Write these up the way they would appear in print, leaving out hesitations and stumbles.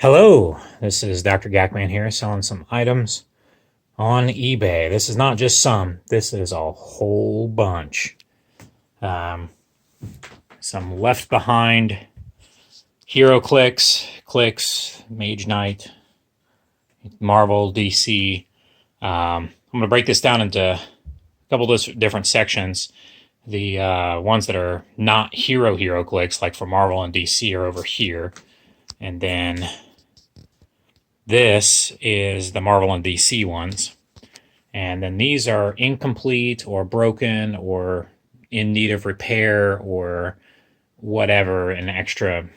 Hello, this is Dr. Gackman here selling some items on eBay. This is not just some, this is a whole bunch. Some left behind Heroclix, Mage Knight, Marvel, DC. I'm going to break this down into a couple of different sections. The ones that are not Heroclix, like for Marvel and DC, are over here. And then this is the Marvel and DC ones. And then these are incomplete or broken or in need of repair or whatever, an extra,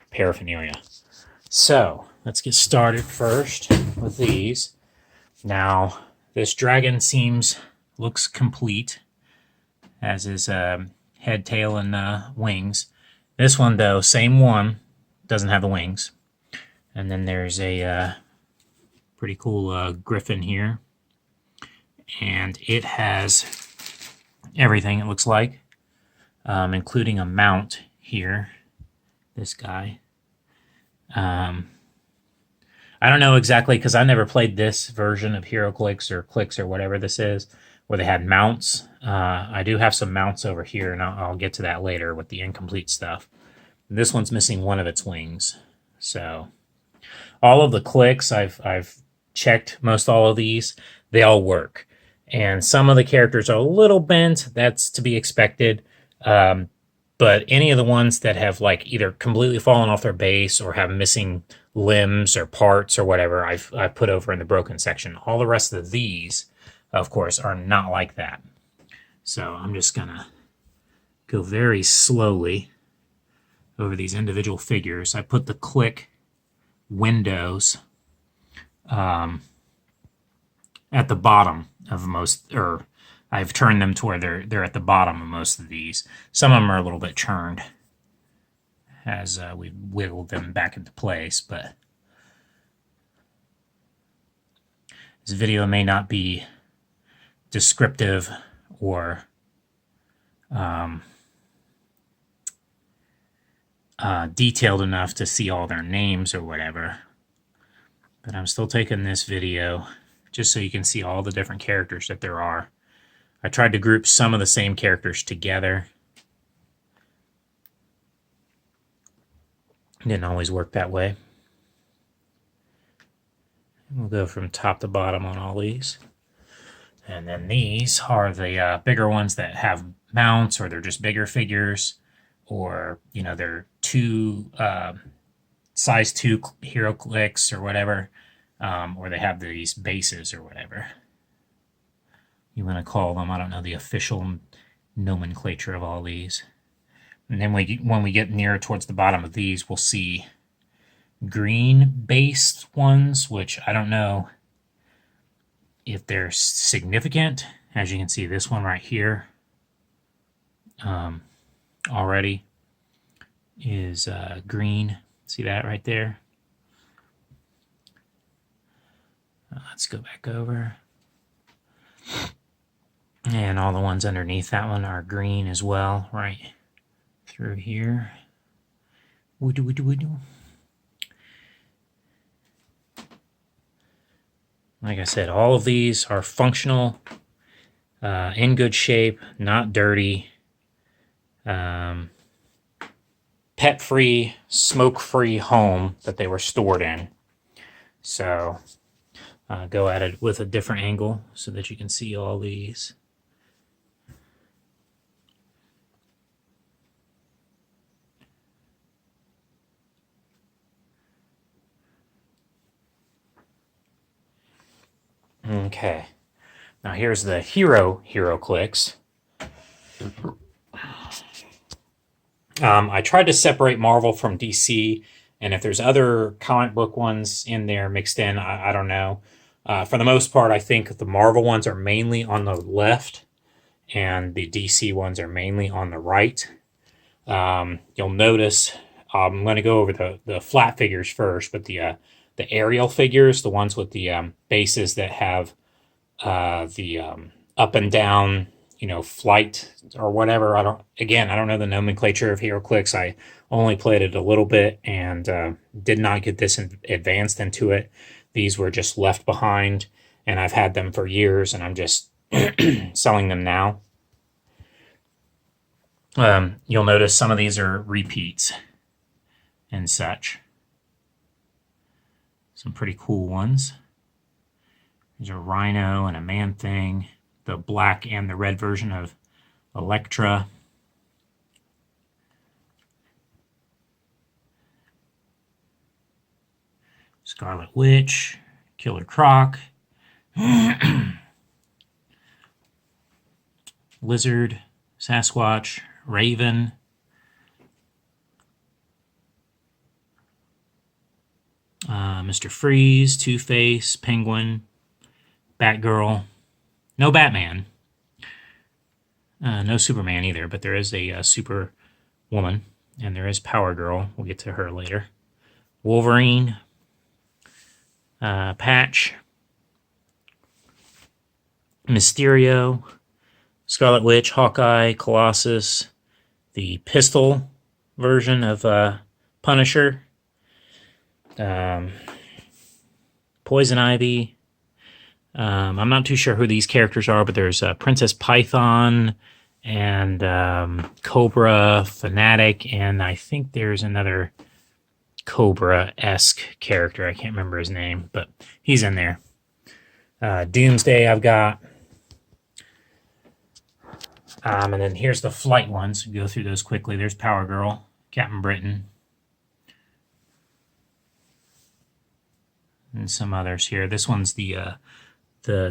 paraphernalia. So let's get started first with these. Now, this dragon looks complete, as his head, tail, and wings. This one, though, same one, doesn't have the wings. And then there's a pretty cool griffin here. And it has everything, it looks like, including a mount here. This guy. I don't know exactly, because I never played this version of Heroclix or Clix or whatever this is, where they had mounts. I do have some mounts over here, and I'll get to that later with the incomplete stuff. This one's missing one of its wings. So all of the Clix, I've checked most all of these, they all work. And some of the characters are a little bent, that's to be expected. But any of the ones that have like either completely fallen off their base or have missing limbs or parts or whatever, I've put over in the broken section. All the rest of these, of course, are not like that. So I'm just gonna go very slowly over these individual figures. I put the click windows at the bottom of most, or I've turned them to where they're at the bottom of most of these. Some of them are a little bit churned as we wiggled them back into place, but this video may not be descriptive or detailed enough to see all their names or whatever, but I'm still taking this video just so you can see all the different characters that there are. I tried to group some of the same characters together. Didn't always work that way. We'll go from top to bottom on all these. And then these are the bigger ones that have mounts, or they're just bigger figures, or, they're size 2 Heroclix or whatever, or they have these bases or whatever you want to call them. I don't know the official nomenclature of all these. And then when we get nearer towards the bottom of these, we'll see green-based ones, which I don't know if they're significant. As you can see, this one right here already is green. See that right there? Let's go back over. And all the ones underneath that one are green as well, right through here. Like I said, all of these are functional, in good shape, not dirty, pet-free, smoke-free home that they were stored in. So go at it with a different angle so that you can see all these. Okay, now here's the Heroclix. I tried to separate Marvel from DC, and if there's other comic book ones in there mixed in, I don't know. For the most part, I think the Marvel ones are mainly on the left, and the DC ones are mainly on the right. You'll notice, I'm going to go over the flat figures first, but the aerial figures, the ones with the bases that have the up and down you know, flight or whatever. I don't know the nomenclature of Heroclix. I only played it a little bit and did not get this advanced into it. These were just left behind, and I've had them for years, and I'm just selling them now. You'll notice some of these are repeats and such. Some pretty cool ones. There's a Rhino and a Man-Thing, the black and the red version of Elektra. Scarlet Witch, Killer Croc, Lizard, Sasquatch, Raven, Mr. Freeze, Two-Face, Penguin, Batgirl. No Batman. No Superman either, but there is a Superwoman, and there is Power Girl. We'll get to her later. Wolverine, Patch, Mysterio, Scarlet Witch, Hawkeye, Colossus, the pistol version of Punisher, Poison Ivy. I'm not too sure who these characters are, but there's Princess Python and Cobra, Fanatic, and I think there's another Cobra-esque character. I can't remember his name, but he's in there. Doomsday I've got. And then here's the flight ones. We'll go through those quickly. There's Power Girl, Captain Britain, and some others here. This one's the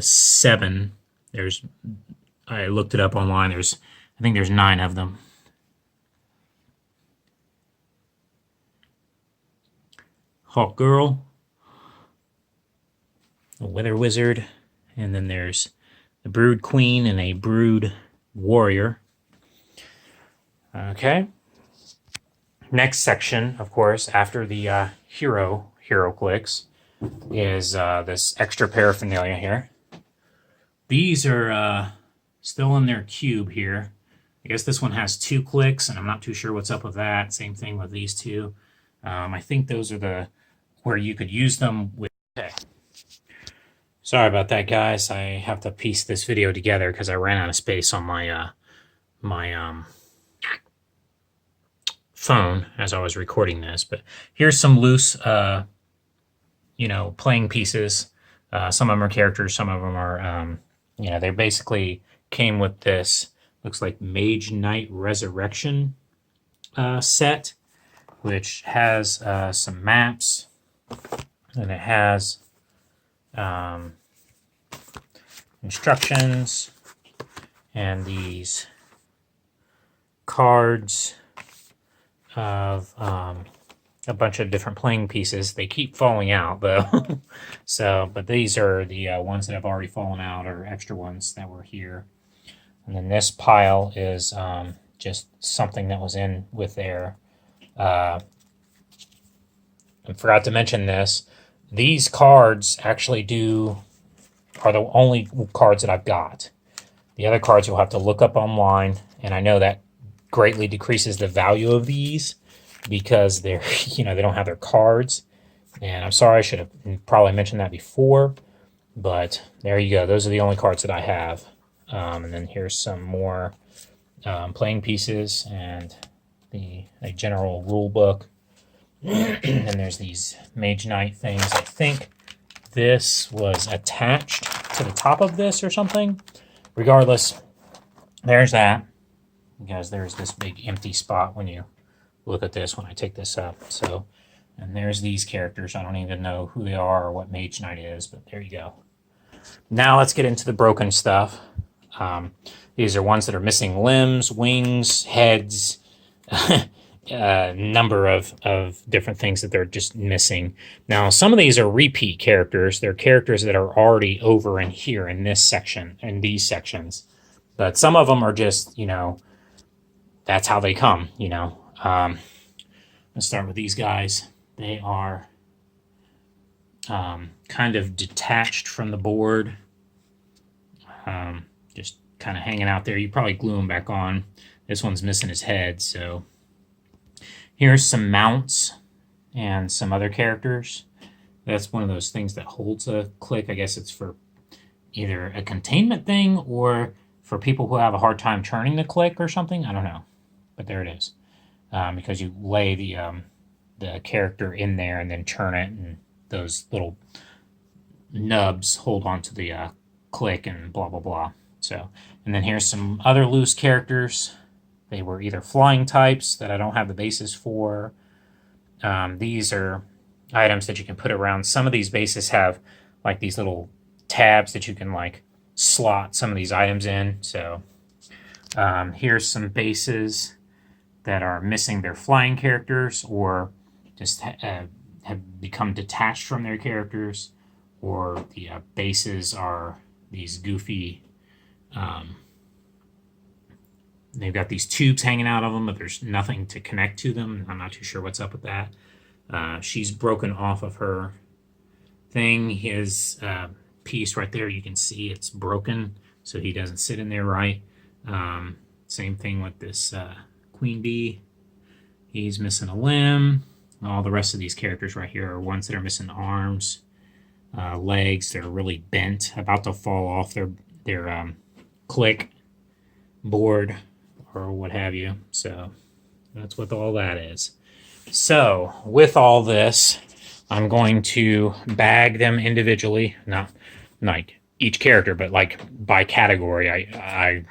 7. I looked it up online. I think there's 9 of them. Hawk Girl, a Weather Wizard, and then there's the Brood Queen and a Brood Warrior. Okay. Next section, of course, after the Heroclix, is this extra paraphernalia here. These are still in their cube here. I guess this one has 2 clicks, and I'm not too sure what's up with that. Same thing with these 2. I think those are where you could use them with. Okay. Sorry about that, guys. I have to piece this video together because I ran out of space on my phone as I was recording this. But here's some loose, playing pieces. Some of them are characters. Some of them are, they basically came with this. Looks like Mage Knight Resurrection set, which has some maps, and it has instructions and these cards of a bunch of different playing pieces. They keep falling out though. But these are the ones that have already fallen out, or extra ones that were here. And then this pile is just something that was in with there. I forgot to mention this. These cards actually are the only cards that I've got. The other cards you'll have to look up online, and I know that greatly decreases the value of these because they're, they don't have their cards. And I'm sorry, I should have probably mentioned that before, but there you go. Those are the only cards that I have. And then here's some more playing pieces and a general rule book. And there's these Mage Knight things. I think this was attached to the top of this or something. Regardless, there's that. Because there's this big empty spot when you look at this, when I take this up. So, and there's these characters. I don't even know who they are or what Mage Knight is, but there you go. Now let's get into the broken stuff. These are ones that are missing limbs, wings, heads, number of different things that they're just missing. Now, some of these are repeat characters. They're characters that are already over in here in this section, in these sections. But some of them are just, that's how they come, Let's start with these guys. They are kind of detached from the board. Just kind of hanging out there. You probably glue them back on. This one's missing his head, so here's some mounts and some other characters. That's one of those things that holds a click. I guess it's for either a containment thing or for people who have a hard time turning the click or something. I don't know, but there it is. Because you lay the character in there and then turn it, and those little nubs hold onto the click and blah blah blah. So, and then here's some other loose characters. They were either flying types that I don't have the bases for. These are items that you can put around. Some of these bases have like these little tabs that you can like slot some of these items in. So here's some bases that are missing their flying characters, or just have become detached from their characters, or the bases are these goofy, they've got these tubes hanging out of them, but there's nothing to connect to them. I'm not too sure what's up with that. She's broken off of her thing. His piece right there, you can see it's broken, so he doesn't sit in there right. Same thing with this Queen Bee. He's missing a limb. All the rest of these characters right here are ones that are missing arms, legs. They're really bent, about to fall off their click board or what have you. So that's what all that is. So with all this, I'm going to bag them individually, not like each character, but like by category. I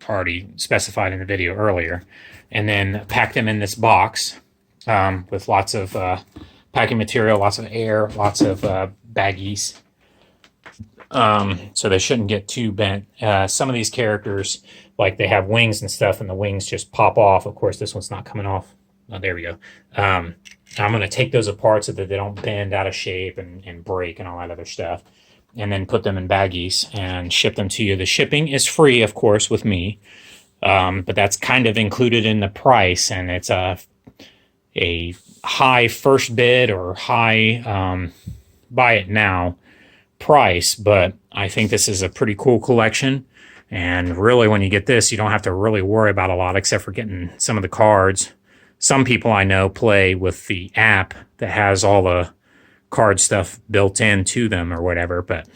already specified in the video earlier, and then pack them in this box with lots of packing material, lots of air, lots of baggies. So they shouldn't get too bent. Some of these characters, like they have wings and stuff, and the wings just pop off. Of course, this one's not coming off. Oh, there we go. I'm going to take those apart so that they don't bend out of shape and break and all that other stuff, and then put them in baggies and ship them to you. The shipping is free, of course, with me, but that's kind of included in the price, and it's a high first bid or high buy it now price, but I think this is a pretty cool collection. And really, when you get this, you don't have to really worry about a lot except for getting some of the cards. Some people I know play with the app that has all the card stuff built into them or whatever, but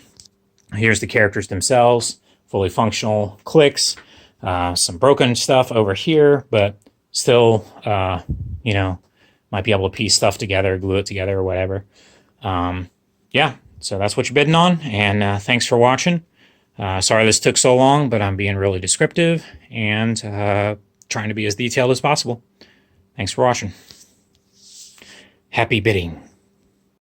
here's the characters themselves, fully functional clicks, some broken stuff over here, but still, you know, might be able to piece stuff together, glue it together or whatever. Yeah, so that's what you're bidding on, and thanks for watching. Sorry this took so long, but I'm being really descriptive and trying to be as detailed as possible. Thanks for watching. Happy bidding.